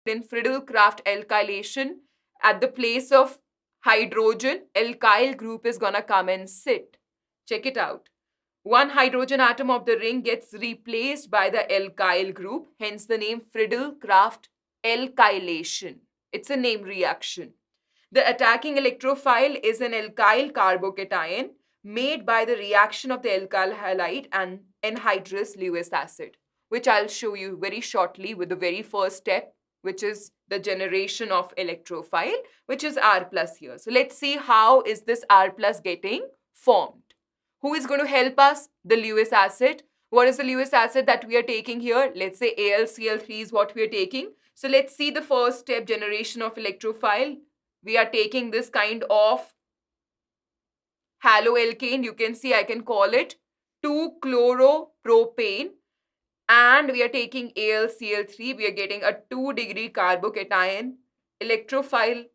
in Friedel-Crafts alkylation, at the place of hydrogen, alkyl group is gonna come and sit. Check it out. One hydrogen atom of the ring gets replaced by the alkyl group, hence the name Friedel-Crafts alkylation. It's a name reaction. The attacking electrophile is an alkyl carbocation made by the reaction of the alkyl halide and anhydrous Lewis acid, which I'll show you very shortly with the very first step, which is the generation of electrophile, which is R plus here. So let's see how is this R plus getting formed. Who is going to help us? The Lewis acid. What is the Lewis acid that we are taking here? Let's say AlCl3 is what we are taking. So let's see the first step, generation of electrophile. We are taking this kind of haloalkane. You can see I can call it 2-chloropropane. And we are taking AlCl3. We are getting a 2-degree carbocation. Electrophile,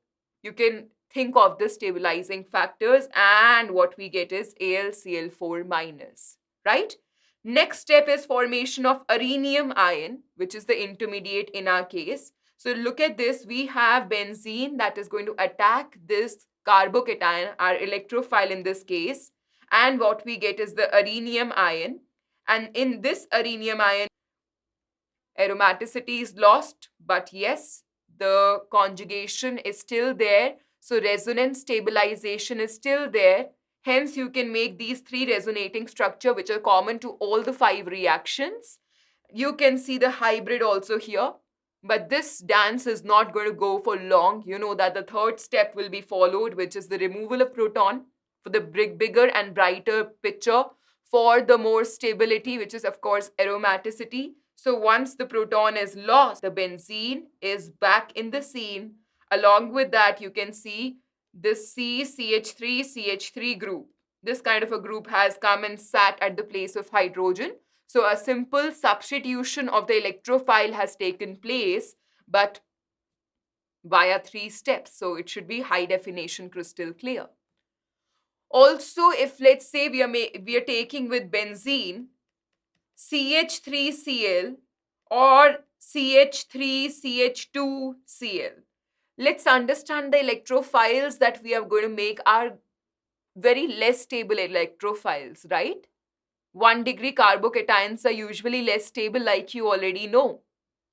you can think of the stabilizing factors, and what we get is AlCl4 minus, right? Next step is formation of arenium ion, which is the intermediate in our case. So look at this, we have benzene that is going to attack this carbocation, our electrophile in this case, and what we get is the arenium ion. And in this arenium ion, aromaticity is lost, but yes, the conjugation is still there. So resonance stabilization is still there. Hence, you can make these 3 resonating structure which are common to all the 5 reactions. You can see the hybrid also here. But this dance is not going to go for long. You know that the third step will be followed, which is the removal of proton for the bigger and brighter picture, for the more stability, which is of course aromaticity. So once the proton is lost, the benzene is back in the scene. Along with that, you can see this CH3 group. This kind of a group has come and sat at the place of hydrogen. So a simple substitution of the electrophile has taken place, but via 3 steps. So it should be high definition crystal clear. Also, if let's say we are taking with benzene CH3Cl or CH3CH2Cl, let's understand the electrophiles that we are going to make are very less stable electrophiles, right? 1-degree carbocations are usually less stable, like you already know.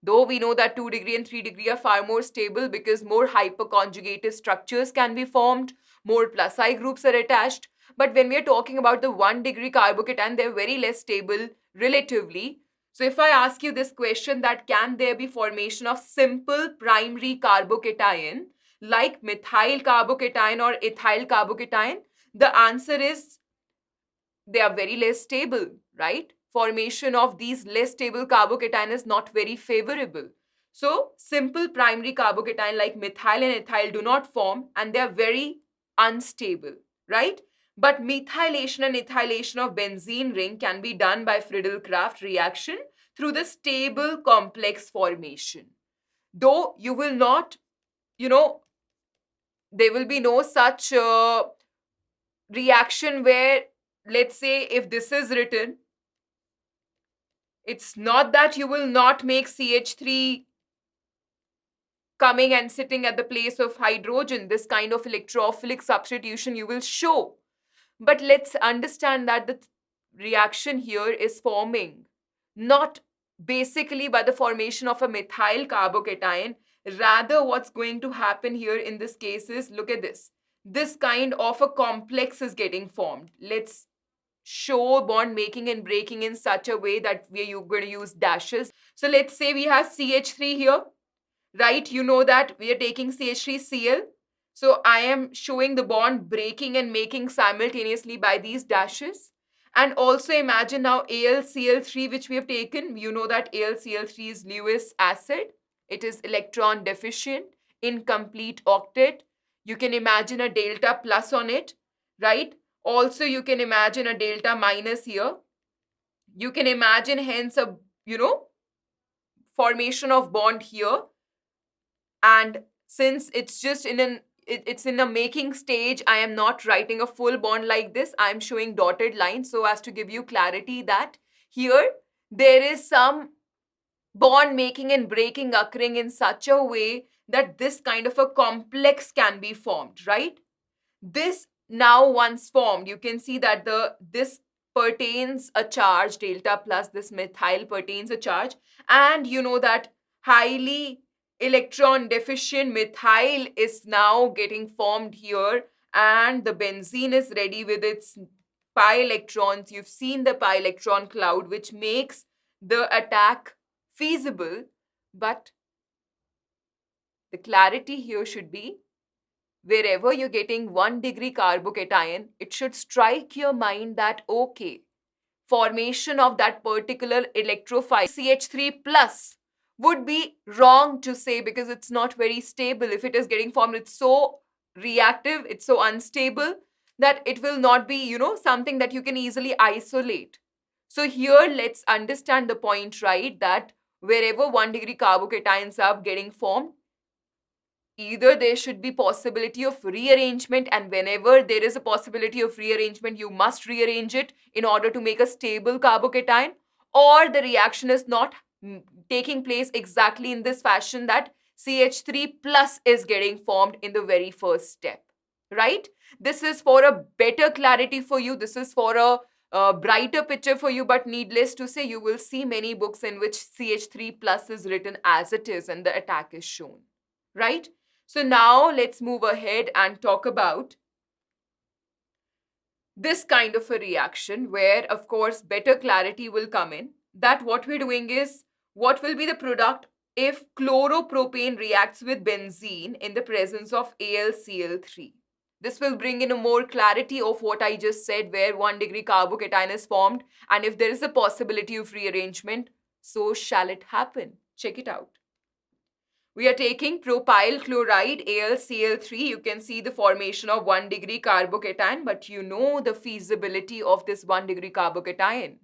Though we know that 2-degree and 3-degree are far more stable because more hyperconjugated structures can be formed, more plus I groups are attached. But when we are talking about the 1-degree carbocation, they're very less stable relatively. So if I ask you this question, that can there be formation of simple primary carbocation like methyl carbocation or ethyl carbocation? The answer is they are very less stable, right? Formation of these less stable carbocation is not very favorable. So simple primary carbocation like methyl and ethyl do not form, and they are very unstable, right? But methylation and ethylation of benzene ring can be done by Friedel-Crafts reaction through the stable complex formation. Though you will not, there will be no such reaction where, let's say, if this is written, it's not that you will not make CH3 coming and sitting at the place of hydrogen. This kind of electrophilic substitution you will show. But let's understand that the reaction here is forming not basically by the formation of a methyl carbocation. Rather, what's going to happen here in this case is, look at this. This kind of a complex is getting formed. Let's show bond making and breaking in such a way that we're going to use dashes. So let's say we have CH3 here, right? You know that we are taking CH3Cl. So I am showing the bond breaking and making simultaneously by these dashes. And also imagine now AlCl3, which we have taken. You know that AlCl3 is Lewis acid. It is electron deficient, incomplete octet. You can imagine a delta plus on it, right? Also, you can imagine a delta minus here. You can imagine hence a, formation of bond here. And since it's just it's in a making stage, I am not writing a full bond like this. I am showing dotted lines so as to give you clarity that here there is some bond making and breaking occurring in such a way that this kind of a complex can be formed, right? This now once formed, you can see that this pertains a charge delta plus this methyl pertains a charge, and you know that highly electron deficient methyl is now getting formed here, and the benzene is ready with its pi electrons. You've seen the pi electron cloud, which makes the attack feasible, but the clarity here should be wherever you're getting 1 degree carbocation, it should strike your mind that okay, formation of that particular electrophile CH3 plus would be wrong to say because it's not very stable. If it is getting formed, it's so reactive, it's so unstable that it will not be, something that you can easily isolate. So here, let's understand the point, right? That wherever 1 degree carbocations are getting formed, either there should be possibility of rearrangement, and whenever there is a possibility of rearrangement, you must rearrange it in order to make a stable carbocation, or the reaction is not taking place exactly in this fashion that CH3 plus is getting formed in the very first step, right? This is for a better clarity for you. This is for a brighter picture for you, but needless to say, you will see many books in which CH3 plus is written as it is and the attack is shown, right? So now let's move ahead and talk about this kind of a reaction where, of course, better clarity will come in. That what we're doing is, what will be the product if chloropropane reacts with benzene in the presence of AlCl3? This will bring in a more clarity of what I just said, where 1 degree carbocation is formed, and if there is a possibility of rearrangement, so shall it happen. Check it out. We are taking propyl chloride, AlCl3. You can see the formation of 1 degree carbocation, but you know the feasibility of this 1 degree carbocation.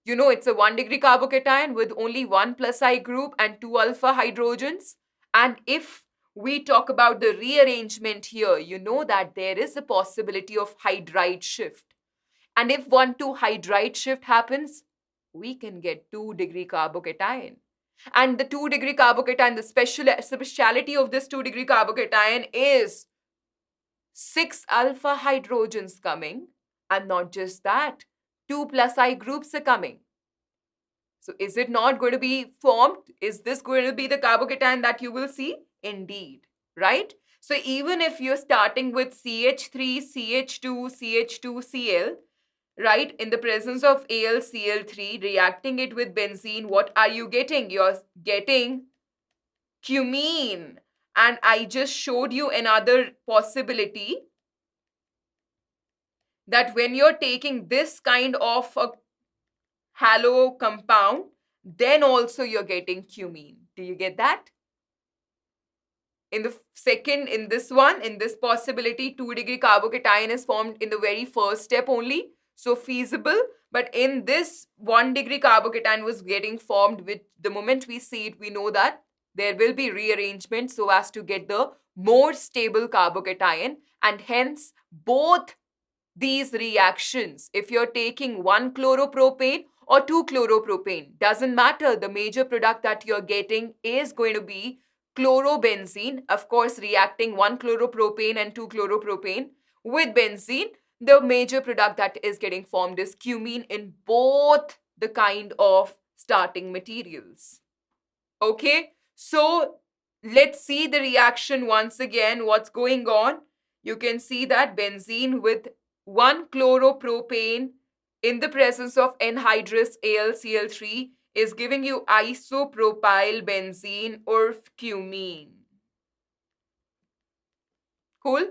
You know it's a 1 degree carbocation with only one plus I group and two alpha hydrogens. And if we talk about the rearrangement here, you know that there is a possibility of hydride shift. And if 1,2 hydride shift happens, we can get 2 degree carbocation. And the 2 degree carbocation, the speciality of this 2 degree carbocation is 6 alpha hydrogens coming, and not just that, 2 plus I groups are coming. So is it not going to be formed? Is this going to be the carbocation that you will see? Indeed, right? So even if you're starting with CH3, CH2, CH2Cl, right, in the presence of AlCl3, reacting it with benzene, what are you getting? You're getting cumene. And I just showed you another possibility that when you're taking this kind of a halo compound, then also you're getting cumene. Do you get that? In the second, in this possibility, 2 degree carbocation is formed in the very first step only. So feasible. But in this 1 degree carbocation was getting formed with the moment we see it, we know that there will be rearrangement so as to get the more stable carbocation, and hence both these reactions, if you're taking 1 chloropropane or 2 chloropropane, doesn't matter. The major product that you're getting is going to be chlorobenzene, of course, reacting 1 chloropropane and 2 chloropropane with benzene. The major product that is getting formed is cumene in both the kind of starting materials. Okay, so let's see the reaction once again. What's going on? You can see that benzene with 1 chloropropane in the presence of anhydrous AlCl3 is giving you isopropyl benzene or cumene. Cool?